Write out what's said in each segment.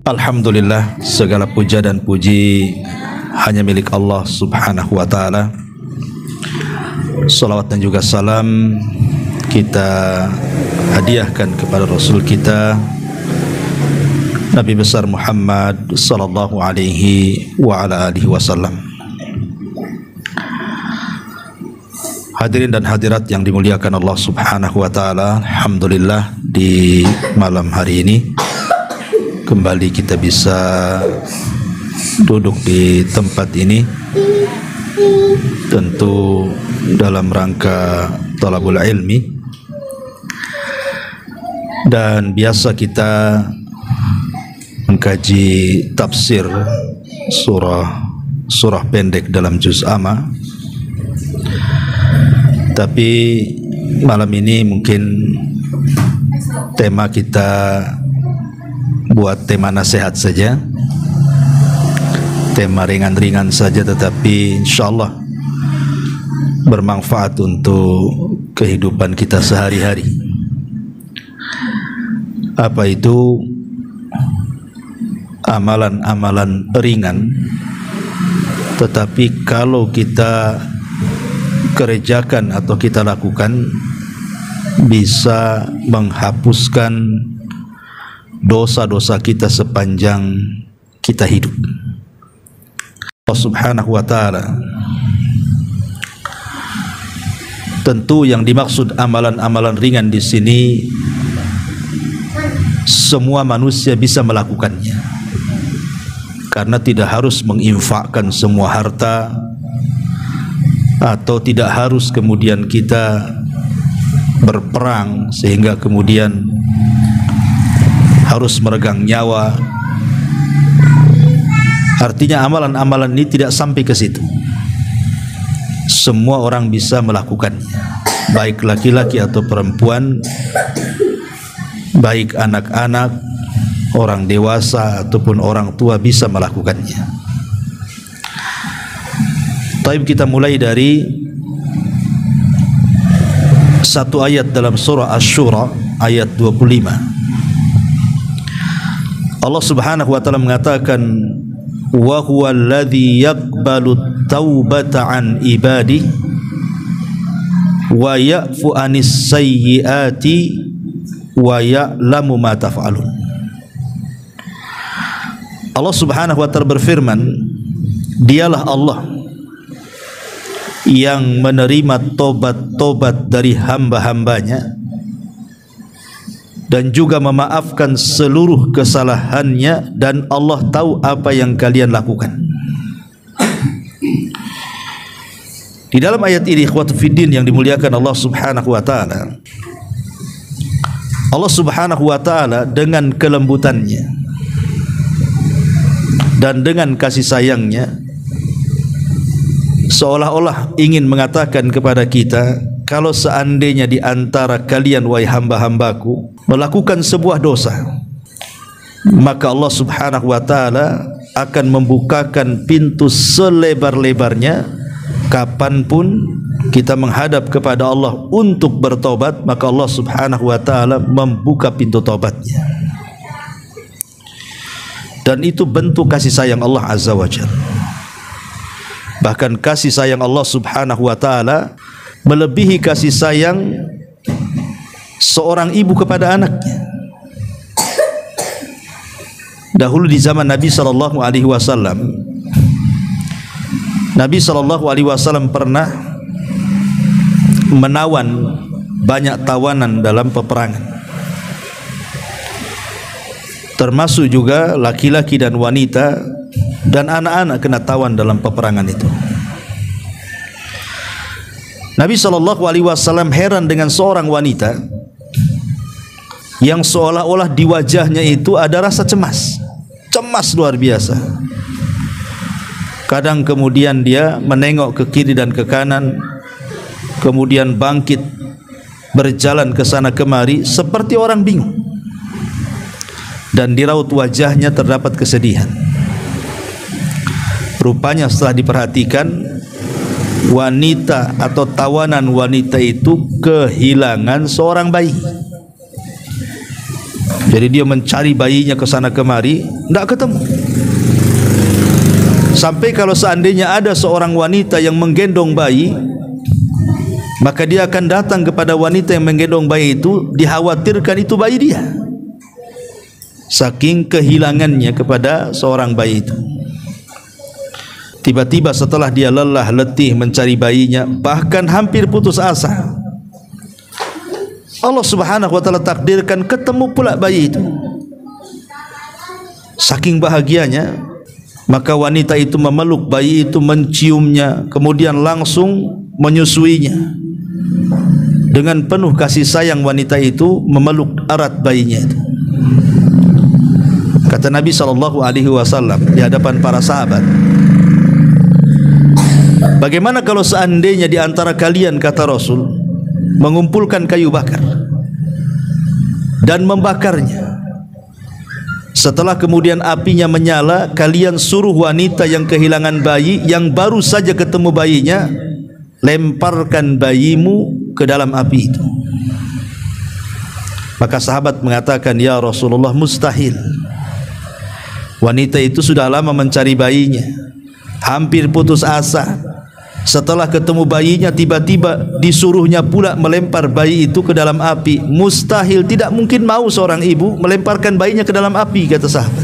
Alhamdulillah, segala puja dan puji hanya milik Allah subhanahu wa ta'ala. Salawat dan juga salam kita hadiahkan kepada Rasul kita Nabi besar Muhammad sallallahu alaihi wa ala alihi wasallam. Hadirin dan hadirat yang dimuliakan Allah subhanahu wa ta'ala, alhamdulillah di malam hari ini kembali kita bisa duduk di tempat ini, tentu dalam rangka thalabul ilmi, dan biasa kita mengkaji tafsir surah pendek dalam juz amma. Tapi malam ini mungkin tema kita buat tema nasihat saja, tema ringan-ringan saja, tetapi insyaallah bermanfaat untuk kehidupan kita sehari-hari. Apa itu amalan-amalan ringan, tetapi kalau kita kerjakan atau kita lakukan bisa menghapuskan dosa-dosa kita sepanjang kita hidup. Allah subhanahu wa ta'ala, tentu yang dimaksud amalan-amalan ringan di sini semua manusia bisa melakukannya, karena tidak harus menginfakkan semua harta, atau tidak harus kemudian kita berperang sehingga kemudian harus meregang nyawa. Artinya amalan-amalan ini tidak sampai ke situ. Semua orang bisa melakukannya, baik laki-laki atau perempuan, baik anak-anak, orang dewasa ataupun orang tua bisa melakukannya. Taib, kita mulai dari satu ayat dalam surah Asy-Syura ayat 25. Allah subhanahu wa ta'ala mengatakan, wa huwa alladhi yaqbalu taubata an ibadi wa ya'fu anis sayyiati wa ya'lamu ma taf'alun. Allah subhanahu wa ta'ala berfirman, dialah Allah yang menerima tobat-tobat dari hamba-hambanya dan juga memaafkan seluruh kesalahannya, dan Allah tahu apa yang kalian lakukan. Di dalam ayat ini, ikhwatu fiddin yang dimuliakan Allah subhanahu wa ta'ala, Allah subhanahu wa ta'ala dengan kelembutannya dan dengan kasih sayangnya seolah-olah ingin mengatakan kepada kita, kalau seandainya di antara kalian, wahai hamba-hambaku, melakukan sebuah dosa, maka Allah subhanahu wa ta'ala akan membukakan pintu selebar-lebarnya. Kapanpun kita menghadap kepada Allah untuk bertobat, maka Allah subhanahu wa ta'ala membuka pintu tobatnya. Dan itu bentuk kasih sayang Allah azza wa jalla. Bahkan kasih sayang Allah subhanahu wa ta'ala melebihi kasih sayang seorang ibu kepada anaknya. Dahulu di zaman Nabi sallallahu alaihi wasallam, Nabi sallallahu alaihi wasallam pernah menawan banyak tawanan dalam peperangan, termasuk juga laki-laki dan wanita dan anak-anak kena tawan dalam peperangan itu. Nabi SAW heran dengan seorang wanita yang seolah-olah di wajahnya itu ada rasa cemas luar biasa. Kadang kemudian dia menengok ke kiri dan ke kanan, kemudian bangkit berjalan ke sana kemari seperti orang bingung, dan di raut wajahnya terdapat kesedihan. Rupanya setelah diperhatikan, wanita atau tawanan wanita itu kehilangan seorang bayi. Jadi dia mencari bayinya ke sana kemari, tidak ketemu. Sampai kalau seandainya ada seorang wanita yang menggendong bayi, maka dia akan datang kepada wanita yang menggendong bayi itu, dikhawatirkan itu bayi dia, saking kehilangannya kepada seorang bayi itu. Tiba-tiba setelah dia lelah letih mencari bayinya, bahkan hampir putus asa, Allah Subhanahu wa taala takdirkan ketemu pula bayi itu. Saking bahagianya, maka wanita itu memeluk bayi itu, menciumnya, kemudian langsung menyusuinya. Dengan penuh kasih sayang wanita itu memeluk erat bayinya itu. Kata Nabi SAW di hadapan para sahabat, bagaimana kalau seandainya di antara kalian, kata Rasul, mengumpulkan kayu bakar dan membakarnya. Setelah kemudian apinya menyala, kalian suruh wanita yang kehilangan bayi, yang baru saja ketemu bayinya, lemparkan bayimu ke dalam api itu. Maka sahabat mengatakan, ya Rasulullah, mustahil. Wanita itu sudah lama mencari bayinya, hampir putus asa. Setelah ketemu bayinya, tiba-tiba disuruhnya pula melempar bayi itu ke dalam api. Mustahil, tidak mungkin mau seorang ibu melemparkan bayinya ke dalam api, kata sahabat.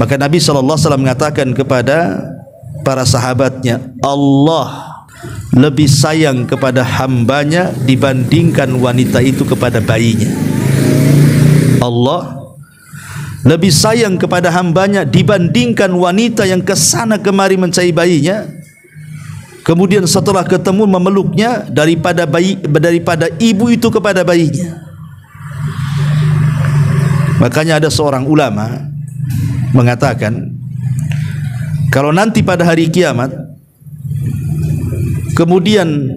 Maka Nabi SAW mengatakan kepada para sahabatnya, Allah lebih sayang kepada hambanya dibandingkan wanita itu kepada bayinya. Allah lebih sayang kepada hambanya dibandingkan wanita yang kesana kemari mencari bayinya, kemudian setelah ketemu memeluknya, daripada ibu itu kepada bayinya. Makanya ada seorang ulama mengatakan, kalau nanti pada hari kiamat kemudian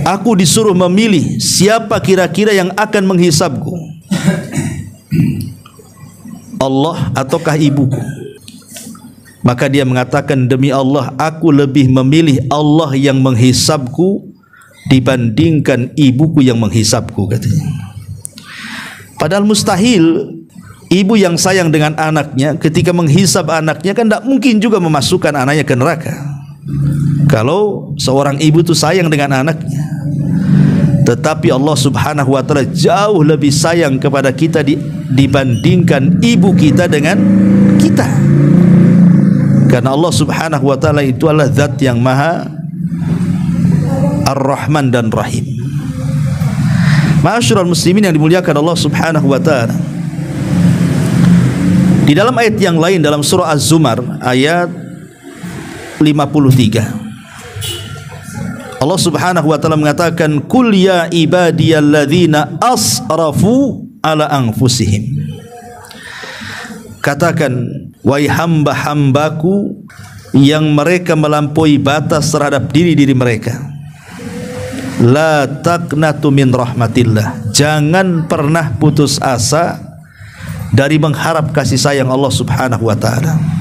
aku disuruh memilih siapa kira-kira yang akan menghisabku, Allah ataukah ibuku, maka dia mengatakan, demi Allah, aku lebih memilih Allah yang menghisabku dibandingkan ibuku yang menghisabku, katanya. Padahal mustahil ibu yang sayang dengan anaknya ketika menghisab anaknya, kan tidak mungkin juga memasukkan anaknya ke neraka. Kalau seorang ibu itu sayang dengan anaknya, tetapi Allah Subhanahu wa taala jauh lebih sayang kepada kita dibandingkan ibu kita dengan kita. Karena Allah Subhanahu wa taala itu adalah zat yang maha Ar-Rahman dan Rahim. Ma'asyiral muslimin yang dimuliakan Allah Subhanahu wa taala, di dalam ayat yang lain dalam surah Az-Zumar ayat 53, Allah Subhanahu wa taala mengatakan, qul ya ibadiyalladzina asrafu ala anfusihim, katakan, wahai hamba-hambaku yang mereka melampaui batas terhadap diri-diri mereka, la taqnatu min rahmatillah, jangan pernah putus asa dari mengharap kasih sayang Allah Subhanahu wa taala.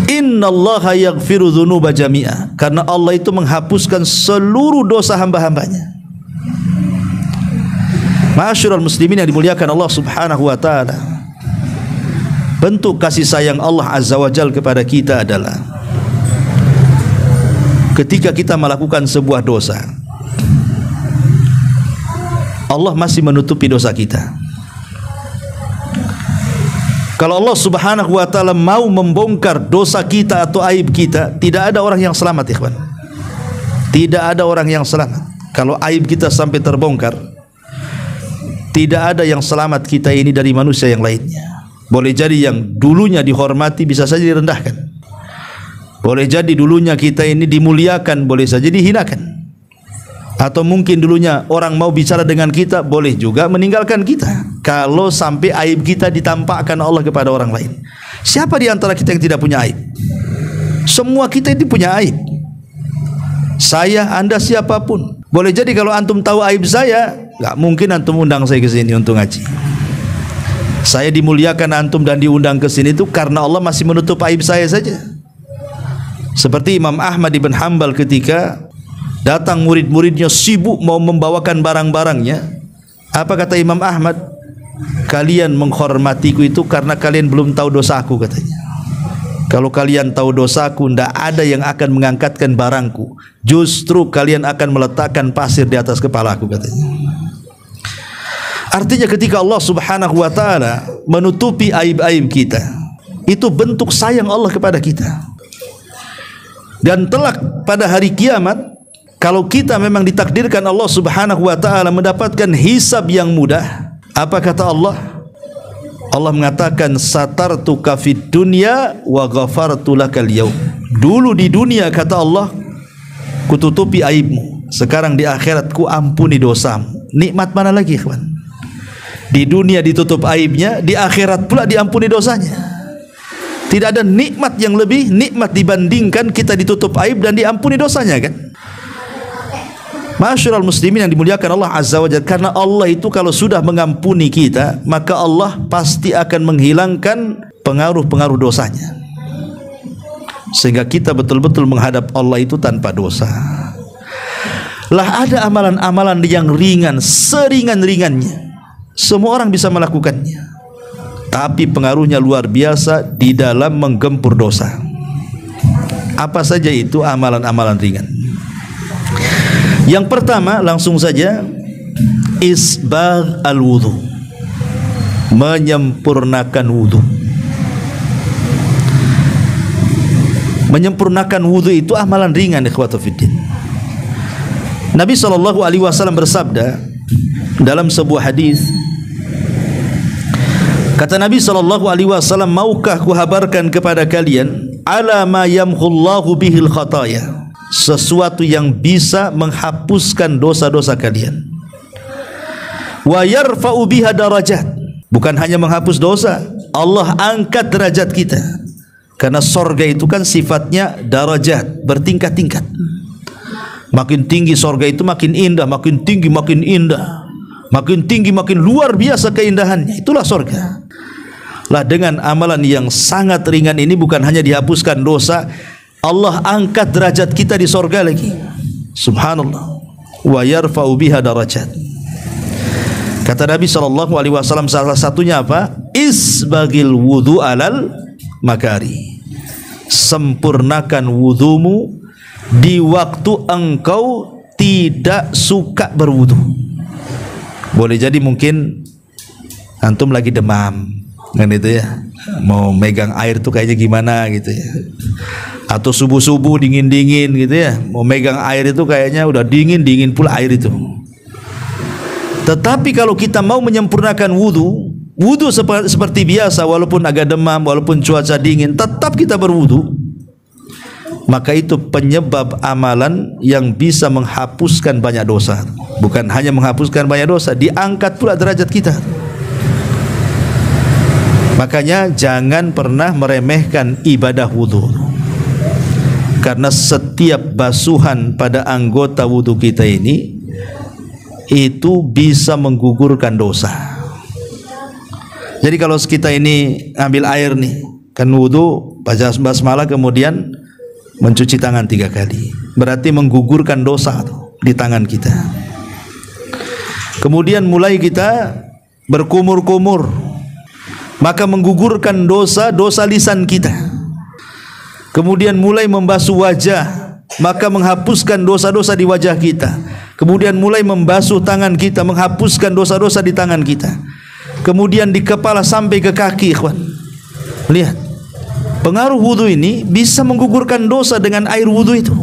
Innallaha yaghfiru dzunuba jami'a, karena Allah itu menghapuskan seluruh dosa hamba-hambanya. Ma'asyiral muslimin yang dimuliakan Allah Subhanahu wa taala, bentuk kasih sayang Allah Azza wa Jalla kepada kita adalah ketika kita melakukan sebuah dosa, Allah masih menutupi dosa kita. Kalau Allah Subhanahu wa taala mau membongkar dosa kita atau aib kita, tidak ada orang yang selamat, ikhwan. Tidak ada orang yang selamat. Kalau aib kita sampai terbongkar, tidak ada yang selamat kita ini dari manusia yang lainnya. Boleh jadi yang dulunya dihormati bisa saja direndahkan. Boleh jadi dulunya kita ini dimuliakan, boleh saja dihinakan. Atau mungkin dulunya orang mau bicara dengan kita, boleh juga meninggalkan kita. Kalau sampai aib kita ditampakkan Allah kepada orang lain. Siapa di antara kita yang tidak punya aib? Semua kita itu punya aib. Saya, Anda, siapapun. Boleh jadi kalau antum tahu aib saya, nggak mungkin antum undang saya ke sini untuk ngaji. Saya dimuliakan antum dan diundang ke sini itu karena Allah masih menutup aib saya saja. Seperti Imam Ahmad ibn Hanbal ketika datang murid-muridnya sibuk mau membawakan barang-barangnya. Apa kata Imam Ahmad? kalian menghormatiku itu karena kalian belum tahu dosaku, katanya. Kalau kalian tahu dosaku, tidak ada yang akan mengangkatkan barangku. Justru kalian akan meletakkan pasir di atas kepalaku, katanya. Artinya ketika Allah subhanahu wa ta'ala menutupi aib-aib kita, itu bentuk sayang Allah kepada kita. Dan kelak pada hari kiamat, kalau kita memang ditakdirkan Allah subhanahu wa ta'ala mendapatkan hisab yang mudah, apa kata Allah? Allah mengatakan, satartuka fid dunya wa ghafartu lakal yaum. Dulu di dunia, kata Allah, kututupi aibmu. Sekarang di akhirat ku ampuni dosamu. Nikmat mana lagi, kawan? Di dunia ditutup aibnya, di akhirat pula diampuni dosanya. Tidak ada nikmat yang lebih nikmat dibandingkan kita ditutup aib dan diampuni dosanya, kan? Ma'asyiral muslimin yang dimuliakan Allah Azza wa Jalla, karena Allah itu kalau sudah mengampuni kita, maka Allah pasti akan menghilangkan pengaruh-pengaruh dosanya, sehingga kita betul-betul menghadap Allah itu tanpa dosa. Lah ada amalan-amalan yang ringan, seringan-ringannya, semua orang bisa melakukannya, tapi pengaruhnya luar biasa di dalam menggempur dosa. Apa saja itu amalan-amalan ringan? Yang pertama, langsung saja, isbagh al-wudu, menyempurnakan wudu. Menyempurnakan wudu itu amalan ringan, ikhwatu fiddin. Nabi SAW bersabda dalam sebuah hadis, kata Nabi SAW, maukah kuhabarkan kepada kalian ala ma yamhullahu bihil khataya, sesuatu yang bisa menghapuskan dosa-dosa kalian, wa yarfa'u biha darajat, bukan hanya menghapus dosa, Allah angkat derajat kita, karena sorga itu kan sifatnya darajat, bertingkat-tingkat. Makin tinggi sorga itu makin indah, makin tinggi makin indah, makin tinggi makin luar biasa keindahannya. Itulah sorga. Lah dengan amalan yang sangat ringan ini, bukan hanya dihapuskan dosa, Allah angkat derajat kita di sorga lagi. Subhanallah. Wa yarfa'u biha darajat. Kata Nabi SAW, salah satunya apa? Isbagil wudu alal makari. Sempurnakan wudumu di waktu engkau tidak suka berwudu. Boleh jadi mungkin antum lagi demam, kan itu ya, mau megang air tuh kayaknya gimana gitu ya, atau subuh-subuh dingin-dingin gitu ya, mau megang air itu kayaknya udah dingin pula air itu. Tetapi kalau kita mau menyempurnakan wudu seperti biasa, walaupun agak demam, walaupun cuaca dingin, tetap kita berwudu, maka itu penyebab amalan yang bisa menghapuskan banyak dosa. Bukan hanya menghapuskan banyak dosa, diangkat pula derajat kita. Makanya jangan pernah meremehkan ibadah wudu, karena setiap basuhan pada anggota wudu kita ini itu bisa menggugurkan dosa. Jadi kalau kita ini ambil air nih, kan wudu, baca basmalah, kemudian mencuci tangan 3 kali, berarti menggugurkan dosa di tangan kita. Kemudian mulai kita berkumur-kumur, maka menggugurkan dosa lisan kita. Kemudian mulai membasuh wajah, maka menghapuskan dosa-dosa di wajah kita. Kemudian mulai membasuh tangan kita, menghapuskan dosa-dosa di tangan kita. Kemudian di kepala sampai ke kaki, ikhwan. Lihat, pengaruh wudu ini bisa menggugurkan dosa dengan air wudu itu.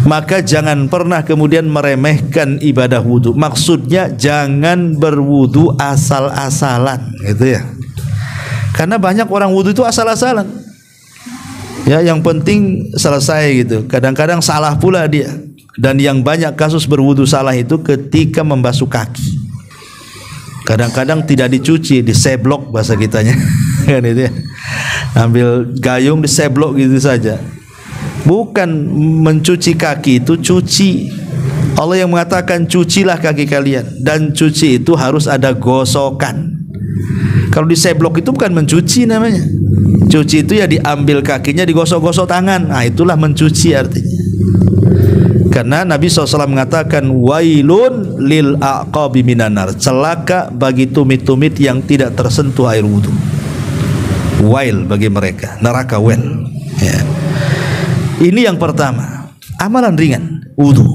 Maka jangan pernah kemudian meremehkan ibadah wudu. Maksudnya jangan berwudu asal-asalan, gitu ya. Karena banyak orang wudu itu asal-asalan. Ya, yang penting selesai gitu. Kadang-kadang salah pula dia. Dan yang banyak kasus berwudu salah itu ketika membasuh kaki. Kadang-kadang tidak dicuci, diseblok bahasa kitanya. Kan itu ya. Ambil gayung diseblok gitu saja. Bukan mencuci kaki itu cuci. Allah yang mengatakan cucilah kaki kalian, dan cuci itu harus ada gosokan. Kalau diseblok itu bukan mencuci namanya. Cuci itu ya diambil kakinya, digosok-gosok tangan. Nah, itulah mencuci artinya. Karena Nabi SAW mengatakan wailun lil aqabi minan nar, celaka bagi tumit-tumit yang tidak tersentuh air wudu. Wail bagi mereka, neraka wel. Ya. Ini yang pertama, amalan ringan wudu.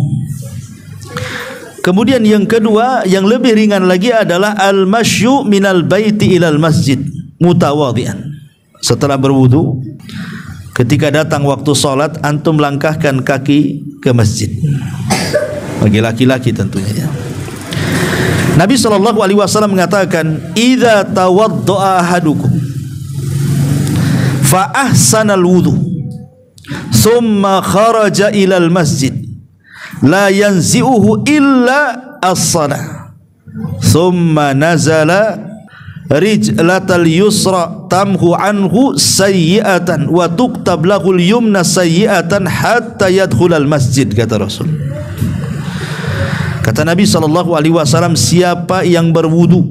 Kemudian yang kedua, yang lebih ringan lagi adalah al-masyu minal baiti ilal masjid mutawadhi'an. Setelah berwudu, ketika datang waktu salat, antum langkahkan kaki ke masjid. Bagi laki-laki tentunya. Nabi SAW mengatakan, "Idza tawaddaa ahadukum fa ahsanal wudu, thumma kharaja ilal masjid, la yanzi'uhu illa as-salah, thumma nazala rijlatal yusra tamhu anhu sayyi'atan wa tuktab lahul yumna sayyi'atan hatta yadkhulal masjid," kata Rasul. Kata Nabi SAW, siapa yang berwudu,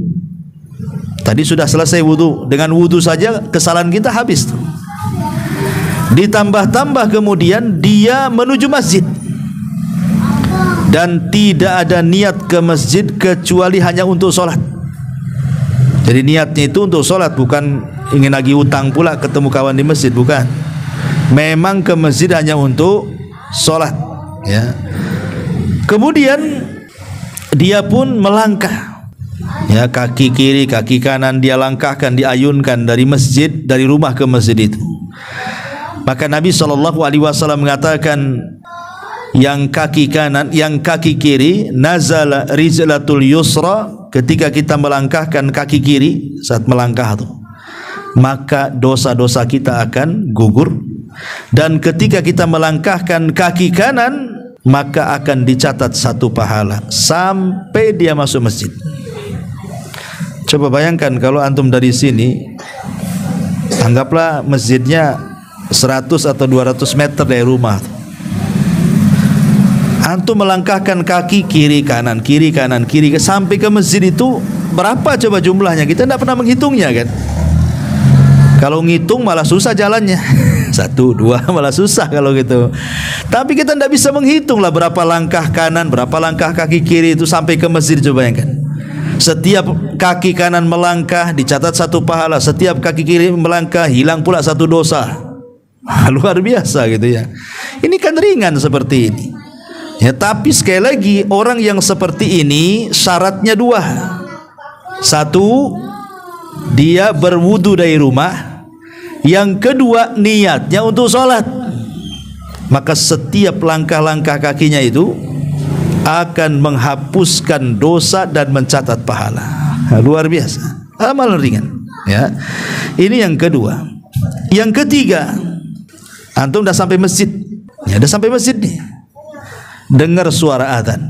tadi sudah selesai wudu, dengan wudu saja kesalahan kita habis tuh. Ditambah-tambah kemudian dia menuju masjid dan tidak ada niat ke masjid kecuali hanya untuk sholat. Jadi niatnya itu untuk sholat, bukan ingin lagi utang pula ketemu kawan di masjid, bukan. Memang ke masjid hanya untuk sholat, ya. Kemudian dia pun melangkah, ya, kaki kiri, kaki kanan dia langkahkan, diayunkan dari masjid, dari rumah ke masjid itu. Maka Nabi SAW mengatakan, yang kaki kanan, yang kaki kiri, nazala rizlatul yusra, ketika kita melangkahkan kaki kiri saat melangkah itu, maka dosa-dosa kita akan gugur. Dan ketika kita melangkahkan kaki kanan, maka akan dicatat satu pahala sampai dia masuk masjid. Coba bayangkan kalau antum dari sini, anggaplah masjidnya 100 atau 200 meter dari rumah, antum melangkahkan kaki kiri kanan sampai ke masjid itu berapa coba jumlahnya? Kita tidak pernah menghitungnya kan. Kalau ngitung malah susah jalannya. 1, 2 malah susah kalau gitu. Tapi kita tidak bisa menghitung lah berapa langkah kanan, berapa langkah kaki kiri itu sampai ke masjid. Coba bayangkan. Setiap kaki kanan melangkah dicatat satu pahala, setiap kaki kiri melangkah hilang pula satu dosa. Luar biasa gitu ya. Ini kan ringan seperti ini. Ya, tapi sekali lagi orang yang seperti ini syaratnya 2. 1, dia berwudu dari rumah. Yang kedua, niatnya untuk sholat. Maka setiap langkah-langkah kakinya itu akan menghapuskan dosa dan mencatat pahala. Luar biasa. Amal ringan. Ya, ini yang kedua. Yang ketiga, antum udah sampai masjid. Ya, udah sampai masjid nih. Dengar suara adzan.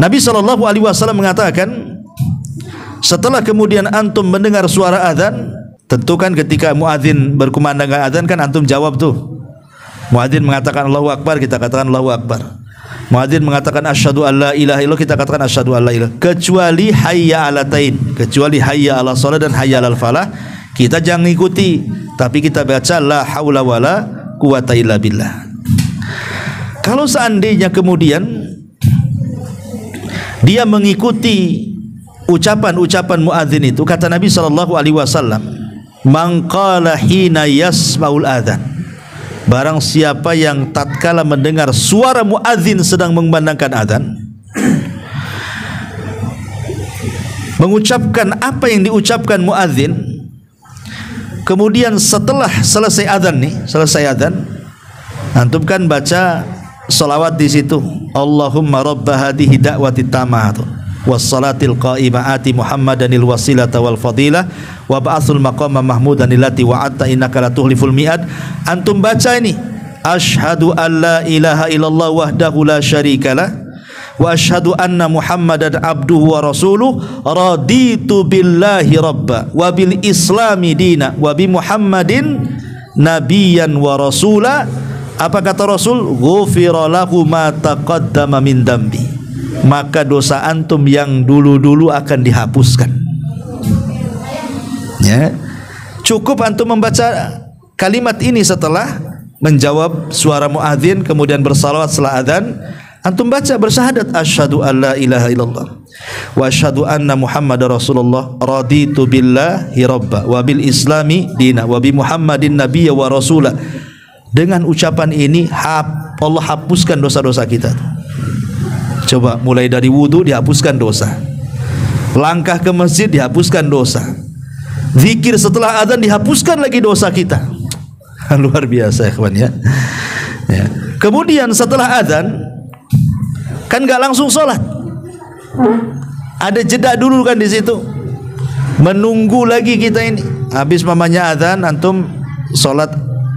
Nabi SAW mengatakan, setelah kemudian antum mendengar suara adzan, tentu kan ketika muadzin berkumandangkan adzan kan antum jawab tuh. Muadzin mengatakan Allahu Akbar, kita katakan Allahu Akbar. Muadzin mengatakan asyhadu an la ilaha illallah, kita katakan asyhadu an la ilaha, kecuali hayya alatain, kecuali hayya ala shalah dan hayya alal falah, kita jangan ikuti, tapi kita baca la haula wala quwata illa billah. Kalau seandainya kemudian dia mengikuti ucapan-ucapan muadzin itu, kata Nabi SAW, man qala hina yasma'ul adzan, barang siapa yang tatkala mendengar suara muadzin sedang mengumandangkan adzan, mengucapkan apa yang diucapkan muadzin, kemudian setelah selesai adzan nih, selesai adzan, antum kan baca salawat di situ, Allahumma rabba hadhihi da'wati tammah wassalatil qa'imah ati Muhammadanil wasilata wal fadilah wa ba'atsul maqama mahmudan allati wa'adta innaka la tuhliful mi'ad. Antum baca ini, asyhadu an la ilaha illallah wahdahu la syarikalah wa asyhadu anna Muhammadan abduhu wa rasuluh raditu billahi rabba wa bil islami dina wa bi Muhammadin nabiyyan wa rasula. Apa kata Rasul? Ghufira lahu ma taqaddama min dambi, maka dosa antum yang dulu-dulu akan dihapuskan. Ya, cukup antum membaca kalimat ini setelah menjawab suara muadzin, kemudian bersalawat setelah adzan, antum baca bersyahadat asyhadu alla ilaha illallah wa asyhadu anna muhammadar rasulullah raditu billahi rabba wa bil islami dina wa bi muhammadin nabiyya wa rasula. Dengan ucapan ini Allah hapuskan dosa-dosa kita. Coba mulai dari wudu dihapuskan dosa, langkah ke masjid dihapuskan dosa, zikir setelah adzan dihapuskan lagi dosa kita. Luar biasa ya kawan ya. Kemudian setelah adzan kan nggak langsung sholat, ada jeda dulu kan di situ, menunggu lagi kita ini. Habis mamanya adzan, antum sholat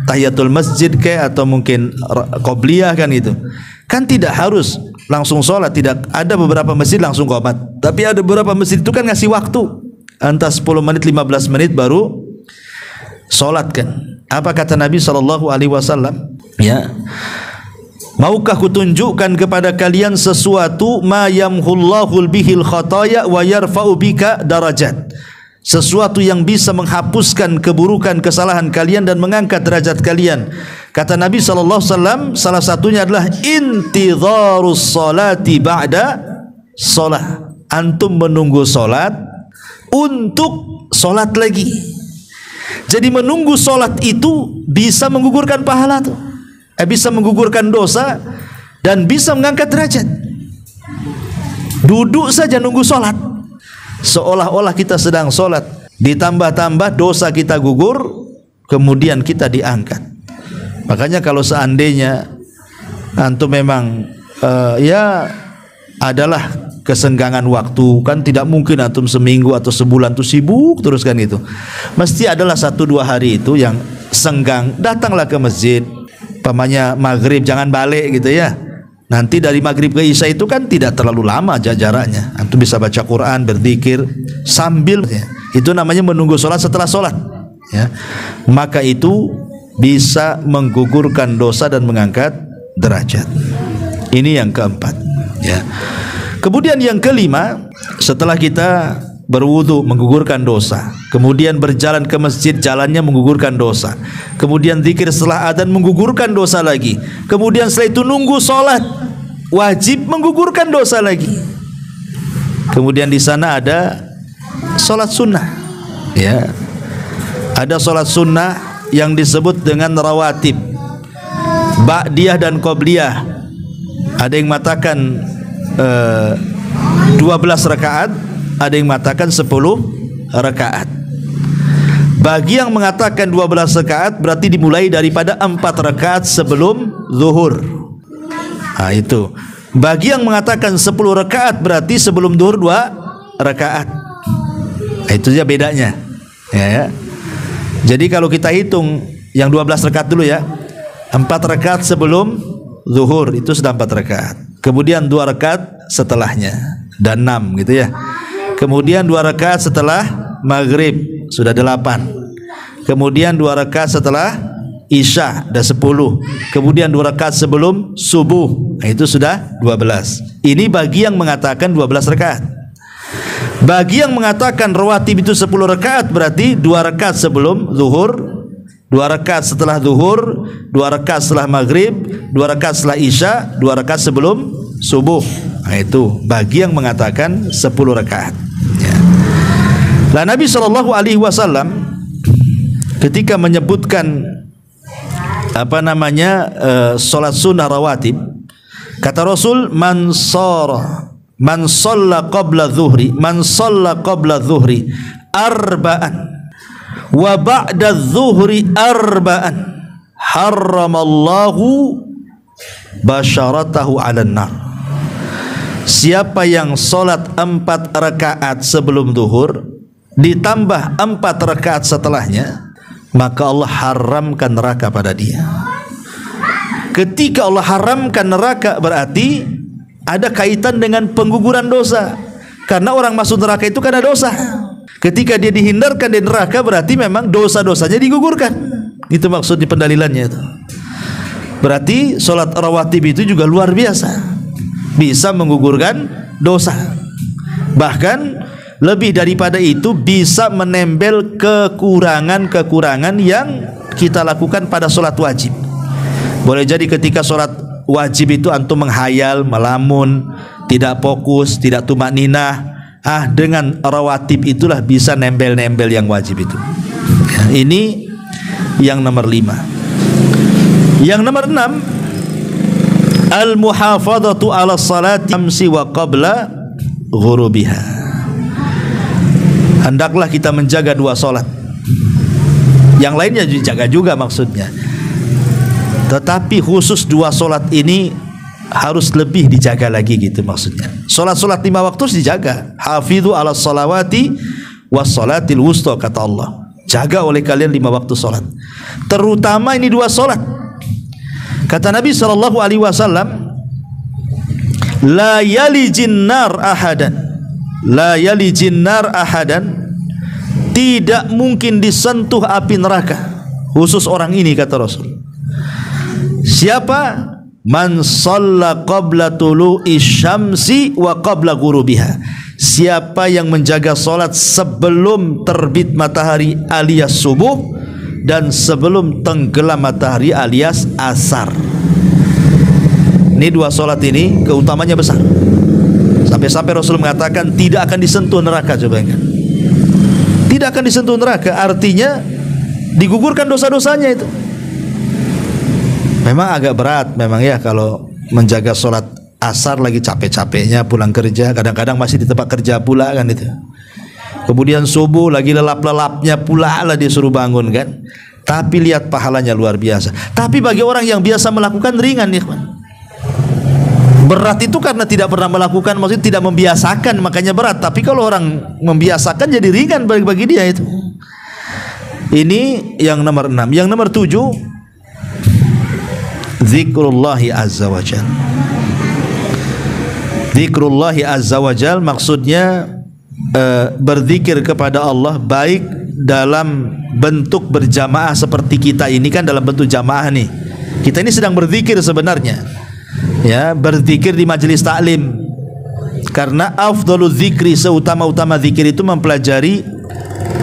tahiyatul masjid kayak atau mungkin qobliyah kan itu. Kan tidak harus langsung sholat, tidak ada beberapa masjid langsung qomat, tapi ada beberapa masjid itu kan ngasih waktu antara 10 menit 15 menit baru sholat kan. Apa kata Nabi SAW? Ya, maukah kutunjukkan kepada kalian sesuatu ma yamhullahu bihil khataya wa yarfa'u bika darajat, sesuatu yang bisa menghapuskan keburukan kesalahan kalian dan mengangkat derajat kalian. Kata Nabi SAW, salah satunya adalah intidharus salati ba'da salat. Antum menunggu salat untuk salat lagi. Jadi menunggu salat itu bisa menggugurkan pahala tuh, bisa menggugurkan dosa dan bisa mengangkat derajat. Duduk saja nunggu salat, seolah-olah kita sedang salat, ditambah-tambah dosa kita gugur, kemudian kita diangkat. Makanya kalau seandainya antum memang ya adalah kesenggangan waktu, kan tidak mungkin antum seminggu atau sebulan tuh sibuk terus kan itu. Mesti adalah 1-2 hari itu yang senggang, datanglah ke masjid. Pamannya maghrib jangan balik gitu ya. Nanti dari maghrib ke isya itu kan tidak terlalu lama jaraknya. Antum bisa baca Quran, berzikir sambil ya. Itu namanya menunggu sholat setelah sholat ya. Maka itu bisa menggugurkan dosa dan mengangkat derajat. Ini yang keempat ya. Kemudian yang kelima, setelah kita berwudu menggugurkan dosa, kemudian berjalan ke masjid jalannya menggugurkan dosa, kemudian zikir setelah adzan menggugurkan dosa lagi, kemudian setelah itu nunggu sholat wajib menggugurkan dosa lagi. Kemudian di sana ada sholat sunnah ya. Ada sholat sunnah yang disebut dengan rawatib, ba'diyah dan qobliyah. Ada yang mengatakan 12 rakaat, ada yang mengatakan 10 rakaat. Bagi yang mengatakan 12 rakaat berarti dimulai daripada 4 rakaat sebelum zuhur. Nah itu. Bagi yang mengatakan 10 rakaat berarti sebelum zuhur 2 rakaat. Nah, itu saja bedanya. Ya. Jadi kalau kita hitung yang 12 rakaat dulu ya, 4 rakaat sebelum zuhur itu sudah 4 rakaat. Kemudian 2 rakaat setelahnya dan 6 gitu ya. Kemudian 2 rakaat setelah maghrib sudah 8. Kemudian 2 rakaat setelah isya ada 10. Kemudian 2 rakaat sebelum subuh, nah itu sudah 12. Ini bagi yang mengatakan 12 rakaat. Bagi yang mengatakan rawatib itu 10 rakaat berarti 2 rakaat sebelum zuhur, 2 rakaat setelah zuhur, 2 rakaat setelah maghrib, 2 rakaat setelah isya, 2 rakaat sebelum subuh. Nah itu bagi yang mengatakan 10 rakaat ya. Nah Nabi SAW ketika menyebutkan apa namanya salat sunnah rawatib, kata Rasul, man shalla qabla dhuhri arba'an wa ba'da dhuhri arba'an harramallahu basyaratahu 'alan nar. Siapa yang sholat 4 rakaat sebelum zuhur ditambah 4 rakaat setelahnya, maka Allah haramkan neraka pada dia. Ketika Allah haramkan neraka berarti ada kaitan dengan pengguguran dosa, karena orang masuk neraka itu karena dosa. Ketika dia dihindarkan dari neraka berarti memang dosa-dosanya digugurkan. Itu maksud di pendalilannya itu. Berarti sholat rawatib itu juga luar biasa, bisa menggugurkan dosa. Bahkan lebih daripada itu bisa menempel kekurangan-kekurangan yang kita lakukan pada sholat wajib. Boleh jadi ketika sholat wajib itu antum menghayal, melamun, tidak fokus, tidak tumakninah. Dengan rawatib itulah bisa nempel-nempel yang wajib itu. Ini yang nomor 5. Yang nomor 6, al-muhafadhatu ala salati amsi wa qabla ghurubiha. Hendaklah kita menjaga 2 salat. Yang lainnya dijaga juga maksudnya. Tetapi khusus 2 salat ini harus lebih dijaga lagi gitu maksudnya. Salat-salat 5 waktu dijaga. Hafidhu ala salawati was salatil wusta kata Allah. Jaga oleh kalian 5 waktu salat. Terutama ini 2 salat. Kata Nabi sallallahu alaihi wasallam, la yalijin nar ahadan. La yalijin nar ahadan. Tidak mungkin disentuh api neraka khusus orang ini kata Rasul. Siapa? Man shalla qabla tulu'i syamsi wa qabla ghurubiha. Siapa yang menjaga salat sebelum terbit matahari alias subuh dan sebelum tenggelam matahari alias asar. Ini 2 salat ini keutamanya besar. Sampai-sampai Rasul mengatakan tidak akan disentuh neraka. Coba ingat. Tidak akan disentuh neraka, artinya digugurkan dosa-dosanya itu. Memang agak berat memang ya kalau menjaga sholat asar lagi capek-capeknya pulang kerja, kadang-kadang masih di tempat kerja pula kan itu. Kemudian subuh lagi lelap-lelapnya pula lah disuruh bangun kan. Tapi lihat pahalanya luar biasa. Tapi bagi orang yang biasa melakukan ringan ya kan. Berat itu karena tidak pernah melakukan, maksudnya tidak membiasakan makanya berat. Tapi kalau orang membiasakan jadi ringan bagi dia itu. Ini yang nomor 6. Yang nomor 7, zikrullahi azza wa jal. Zikrullahi azza wa jal maksudnya berzikir kepada Allah baik dalam bentuk berjamaah seperti kita ini kan dalam bentuk jamaah nih. Kita ini sedang berzikir sebenarnya. Ya, berzikir di majelis taklim. Karena afdhalul zikri, seutama-utama zikir itu mempelajari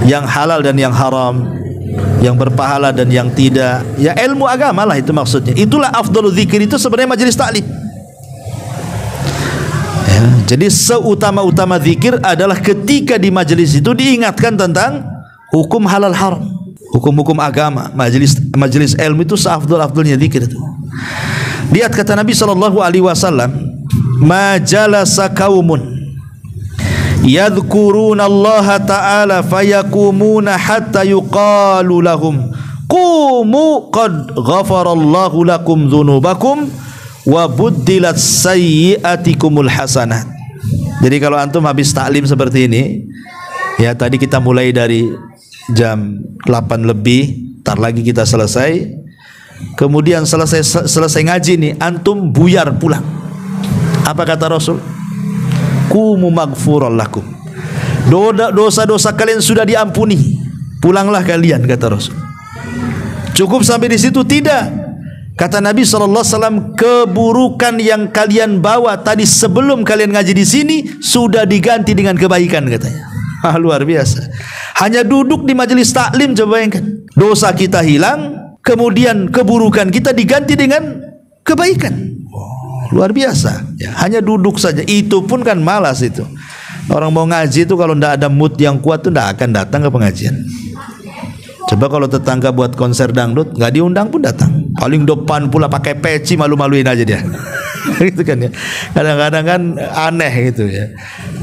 yang halal dan yang haram, yang berpahala dan yang tidak. Ya ilmu agama lah itu maksudnya. Itulah afdhalul zikir itu sebenarnya majelis taklim. Ya, jadi seutama-utama zikir adalah ketika di majelis itu diingatkan tentang hukum halal haram, hukum-hukum agama. Majelis ilmu itu seafdal-afdalnya zikir itu. Lihat kata Nabi sallallahu alaihi wasallam, "Ma jalasa qaumun yadhkuruna Allah ta'ala fayakumuna hatta yuqalu lahum qumu qad ghafarallahu lakum dzunubakum wa buddilat sayyi'atikumul hasanat." Jadi kalau antum habis taklim seperti ini, ya tadi kita mulai dari jam 8 lebih, tar lagi kita selesai. Kemudian selesai ngaji nih, antum buyar pulang. Apa kata Rasul? Kumu maghfuran lakum. Dosa-dosa kalian sudah diampuni. Pulanglah kalian kata Rasul. Cukup sampai di situ? Tidak. Kata Nabi SAW, keburukan yang kalian bawa tadi sebelum kalian ngaji di sini sudah diganti dengan kebaikan katanya. Luar biasa. Hanya duduk di majelis taklim, coba bayangkan. Dosa kita hilang, kemudian keburukan kita diganti dengan kebaikan. Luar biasa ya, hanya duduk saja. Itu pun kan malas itu. Orang mau ngaji itu kalau tidak ada mood yang kuat itu tidak akan datang ke pengajian. Coba kalau tetangga buat konser dangdut, nggak diundang pun datang. Paling depan pula pakai peci, malu-maluin aja dia. Gitu kan ya. Kadang-kadang kan aneh gitu ya.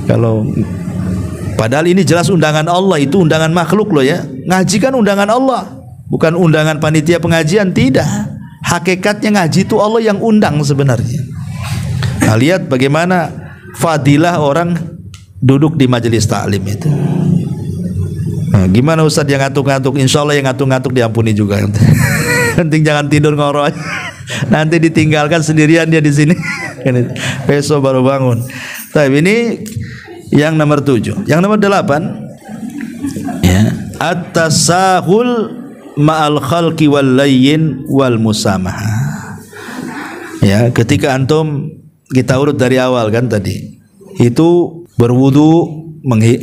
Kalau padahal ini jelas undangan Allah, itu undangan makhluk loh ya. Ngaji kan undangan Allah, bukan undangan panitia pengajian, tidak. Hakikatnya ngaji itu Allah yang undang sebenarnya. Nah, lihat bagaimana fadilah orang duduk di majelis taklim itu. Nah, gimana Ustaz yang ngantuk-ngantuk? Insya Allah yang ngantuk-ngantuk diampuni juga. Penting jangan tidur ngorok. Nanti ditinggalkan sendirian dia di sini. Besok baru bangun. Tapi ini yang nomor 7. Yang nomor 8, ya, at-tasahul ma'al khalqi wal layyin wal musamaha. Ya, ketika antum, kita urut dari awal kan tadi, itu berwudu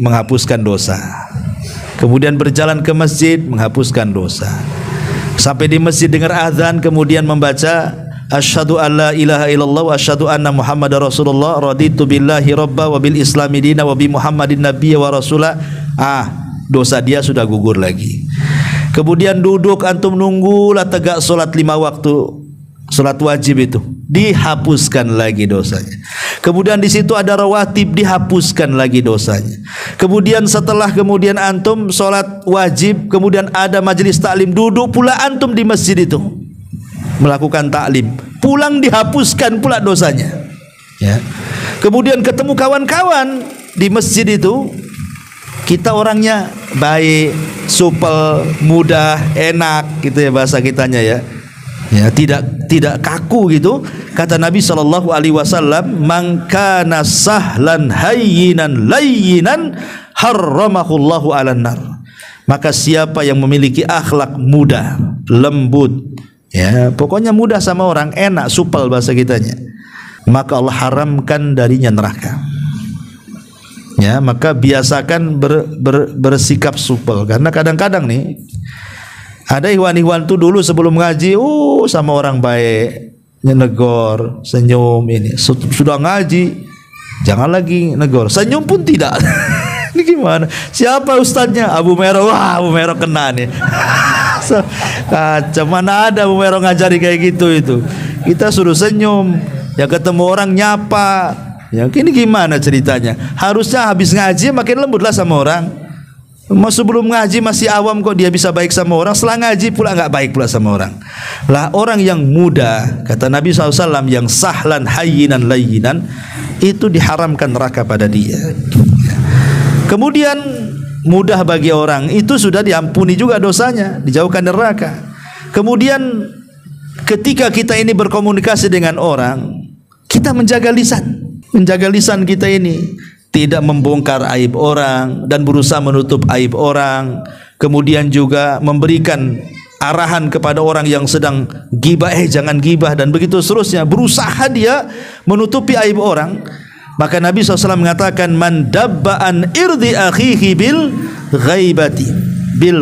menghapuskan dosa, kemudian berjalan ke masjid menghapuskan dosa, Sampai di masjid dengar azan, kemudian membaca asyhadu alla ilaha illallah wa asyhadu anna muhammadar rasulullah, raditu billahi rabba wa bil islami dina wa bi muhammadin nabiyya wa rasula. Dosa dia sudah gugur lagi. Kemudian duduk, antum nunggulah tegak solat 5 waktu, solat wajib itu, dihapuskan lagi dosanya. Kemudian di situ ada rawatib, dihapuskan lagi dosanya. Kemudian setelah antum solat wajib, kemudian ada majelis taklim, duduk pula antum di masjid itu melakukan taklim, pulang dihapuskan pula dosanya. Ya. Kemudian ketemu kawan-kawan di masjid itu, kita orangnya baik, supel, mudah, enak gitu ya bahasa kitanya ya. Ya, tidak kaku gitu. Kata Nabi sallallahu alaihi wasallam, "Man kana sahlan hayyinan layyinan harramahullahu 'alan nar." Maka siapa yang memiliki akhlak mudah, lembut, ya, pokoknya mudah sama orang, enak, supel bahasa kitanya, maka Allah haramkan darinya neraka. Ya, maka biasakan bersikap supel, karena kadang-kadang nih ada ikhwan-ikhwan tuh dulu sebelum ngaji, sama orang baik, negor, senyum, ini sudah ngaji jangan lagi negor, senyum pun tidak. Ini gimana? Siapa ustadznya? Abu Mero. Wah, Abu Mero kena nih. Kacau, mana ada Abu Mero ngajari kayak gitu itu. Kita suruh senyum, ya ketemu orang nyapa. Ya, ini gimana ceritanya? Harusnya habis ngaji makin lembutlah sama orang. Sebelum ngaji masih awam kok dia bisa baik sama orang, setelah ngaji pula nggak baik pula sama orang. Lah orang yang muda, kata Nabi SAW, yang sahlan hayyinan layyinan, itu diharamkan neraka pada dia. Kemudian mudah bagi orang itu sudah diampuni juga dosanya, dijauhkan neraka. Kemudian ketika kita ini berkomunikasi dengan orang, kita menjaga lisan. Menjaga lisan kita ini, tidak membongkar aib orang dan berusaha menutup aib orang. Kemudian juga memberikan arahan kepada orang yang sedang gibah, jangan gibah, dan begitu seterusnya. Berusaha dia menutupi aib orang. Maka Nabi SAW mengatakan, man dabba an irdi akhihi bil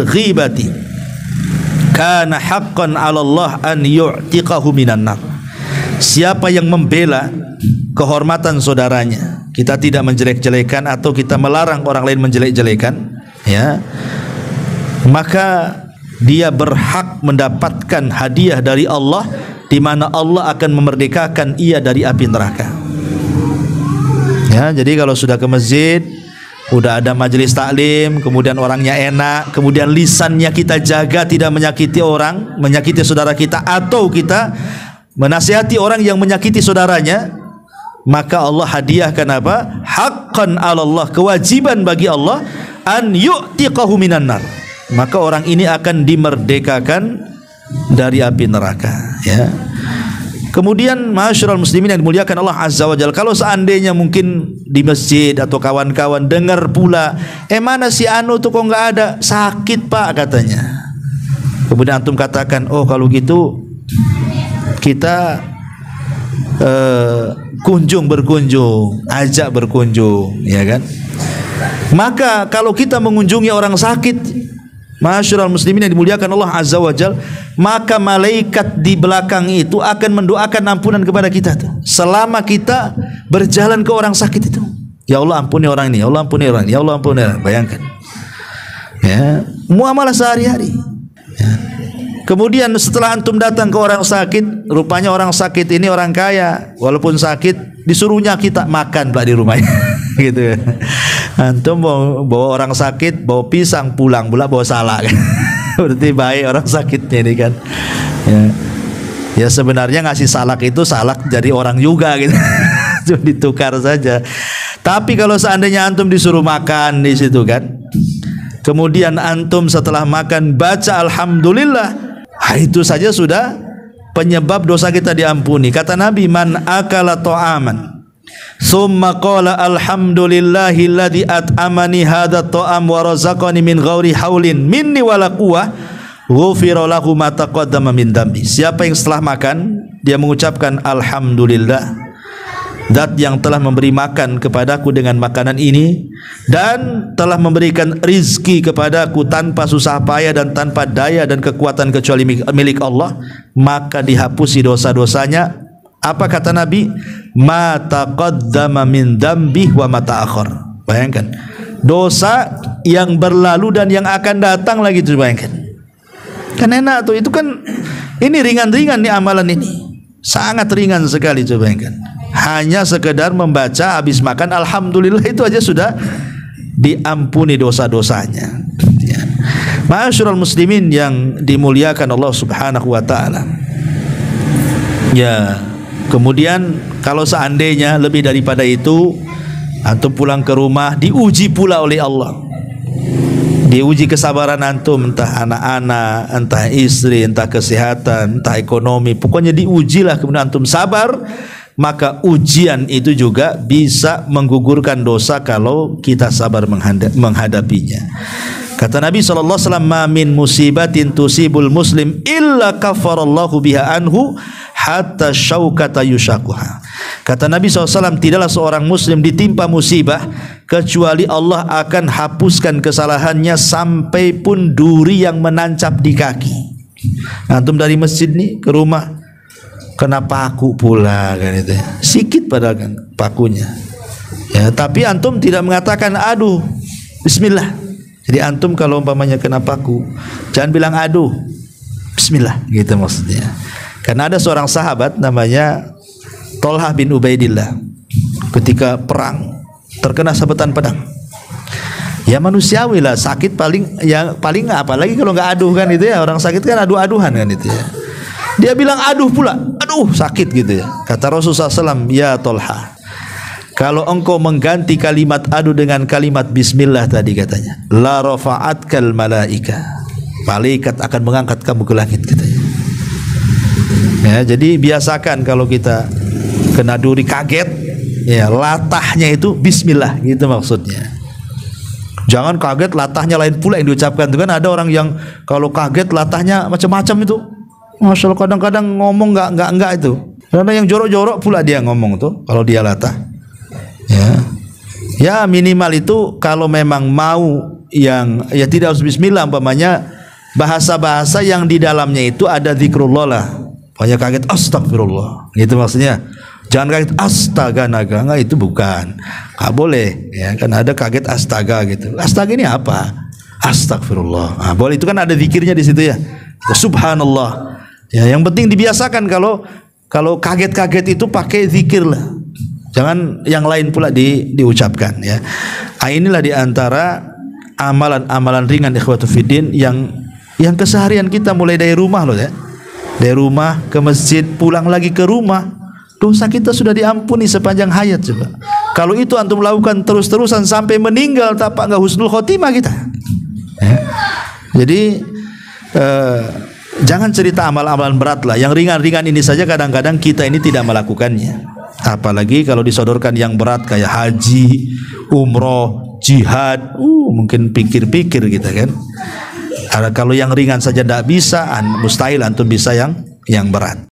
ghibati kana haqqan 'ala Allah an yu'tiqahu minan nar. Siapa yang membela kehormatan saudaranya, kita tidak menjelek-jelekan atau kita melarang orang lain menjelek-jelekan, ya, maka dia berhak mendapatkan hadiah dari Allah, di mana Allah akan memerdekakan ia dari api neraka. Ya, jadi kalau sudah ke masjid, udah ada majelis taklim, kemudian orangnya enak, kemudian lisannya kita jaga tidak menyakiti orang, menyakiti saudara kita, atau kita menasihati orang yang menyakiti saudaranya, maka Allah hadiahkan apa? Haqqan 'ala Allah, kewajiban bagi Allah, an yu'tiqahu minan nar. Maka orang ini akan dimerdekakan dari api neraka, ya. Kemudian ma'asyiral muslimin yang dimuliakan Allah Azza wa Jalla, kalau seandainya mungkin di masjid atau kawan-kawan dengar pula, mana si anu tuh kok enggak ada, sakit Pak katanya. Kemudian antum katakan, oh kalau gitu kita berkunjung, ajak berkunjung, ya kan? Maka kalau kita mengunjungi orang sakit, ma'asyiral muslimin yang dimuliakan Allah Azza wa Jalla, maka malaikat di belakang itu akan mendoakan ampunan kepada kita tuh, selama kita berjalan ke orang sakit itu. Ya Allah ampuni orang ini, ya Allah ampuni orang ini, ya Allah ampuni orang. Bayangkan, ya, muamalah sehari-hari, ya. Kemudian setelah antum datang ke orang sakit, rupanya orang sakit ini orang kaya, walaupun sakit disuruhnya kita makan pula di rumahnya. Gitu. Antum bawa orang sakit, bawa pisang, pulang pula bawa salak. Berarti baik orang sakitnya ini kan. Ya sebenarnya ngasih salak itu salak dari orang juga gitu. Cuma ditukar saja. Tapi kalau seandainya antum disuruh makan di situ kan, kemudian antum setelah makan baca alhamdulillah, itu saja sudah penyebab dosa kita diampuni. Kata Nabi, man akala ta'aman summa qala alhamdulillahilladzi at'amani hadza ta'am wa razaqani min ghairi haulin minni wala quwwah ghufira lahu ma taqaddama min dambi. Siapa yang setelah makan dia mengucapkan alhamdulillah, Zat yang telah memberi makan kepadaku dengan makanan ini dan telah memberikan rizki kepadaku tanpa susah payah dan tanpa daya dan kekuatan kecuali milik Allah, maka dihapusi dosa-dosanya. Apa kata Nabi? Ma taqaddama min dzambi wa ma ta'akhkhar. Bayangkan, dosa yang berlalu dan yang akan datang lagi, itu bayangkan. Kan enak tuh, itu kan ini ringan-ringan nih amalan ini. Sangat ringan sekali, coba bayangkan. Hanya sekedar membaca habis makan alhamdulillah, itu aja sudah diampuni dosa-dosanya. Ya. Ma'asyiral muslimin yang dimuliakan Allah Subhanahu wa taala. Ya, kemudian kalau seandainya lebih daripada itu, antum pulang ke rumah diuji pula oleh Allah. Diuji kesabaran antum, entah anak-anak, entah istri, entah kesehatan, entah ekonomi, pokoknya diujilah, kemudian antum sabar, maka ujian itu juga bisa menggugurkan dosa kalau kita sabar menghadapinya. Kata Nabi SAW, ma min musibatin tusibul muslim illa kafarallahu biha anhu hatta syaukata yushakuha. Kata Nabi SAW, tidaklah seorang muslim ditimpa musibah kecuali Allah akan hapuskan kesalahannya sampai pun duri yang menancap di kaki. Antum dari masjid nih ke rumah kena paku pula kan, itu sikit padahal kan pakunya ya, tapi antum tidak mengatakan aduh bismillah. Jadi antum kalau umpamanya kena paku jangan bilang aduh bismillah gitu maksudnya. Karena ada seorang sahabat namanya Thalhah bin Ubaidillah, ketika perang terkena sabetan pedang. Ya manusiawi lah, sakit paling apalagi kalau nggak aduh kan, itu ya, orang sakit kan adu-aduhan kan itu ya. Dia bilang aduh pula, aduh sakit gitu ya. Kata Rasulullah SAW, ya Thalhah, kalau engkau mengganti kalimat aduh dengan kalimat bismillah tadi, katanya, la rafa'atkal malaika, malaikat akan mengangkat kamu ke langit, katanya. Ya, jadi biasakan kalau kita kena duri kaget, ya latahnya itu bismillah gitu maksudnya. Jangan kaget latahnya lain pula yang diucapkan. Itu kan ada orang yang kalau kaget latahnya macam-macam itu. Masya Allah, kadang-kadang ngomong enggak itu. Karena yang jorok-jorok pula dia ngomong tuh kalau dia latah. Ya minimal itu kalau memang mau yang ya tidak harus bismillah, umpamanya bahasa-bahasa yang di dalamnya itu ada zikrullah lah. Pokoknya kaget astagfirullah. Gitu maksudnya. Jangan kaget astaga naga, enggak, itu bukan. Enggak boleh ya, kan ada kaget astaga gitu. Astaga ini apa? Astagfirullah. Nah, boleh, itu kan ada zikirnya di situ ya. Subhanallah. Ya, yang penting dibiasakan kalau kaget-kaget itu pakai zikir lah. Jangan yang lain pula diucapkan ya. Inilah diantara amalan-amalan ringan ikhwatu fiddin yang keseharian kita mulai dari rumah loh ya. Dari rumah ke masjid, pulang lagi ke rumah, dosa kita sudah diampuni sepanjang hayat. Coba kalau itu antum lakukan terus-terusan sampai meninggal, tapak enggak husnul khotimah kita ya. Jadi jangan cerita amal-amalan berat lah. Yang ringan-ringan ini saja kadang-kadang kita ini tidak melakukannya. Apalagi kalau disodorkan yang berat kayak haji, umroh, jihad, mungkin pikir-pikir kita kan. Kalau yang ringan saja tidak bisa, mustahil antum bisa yang berat.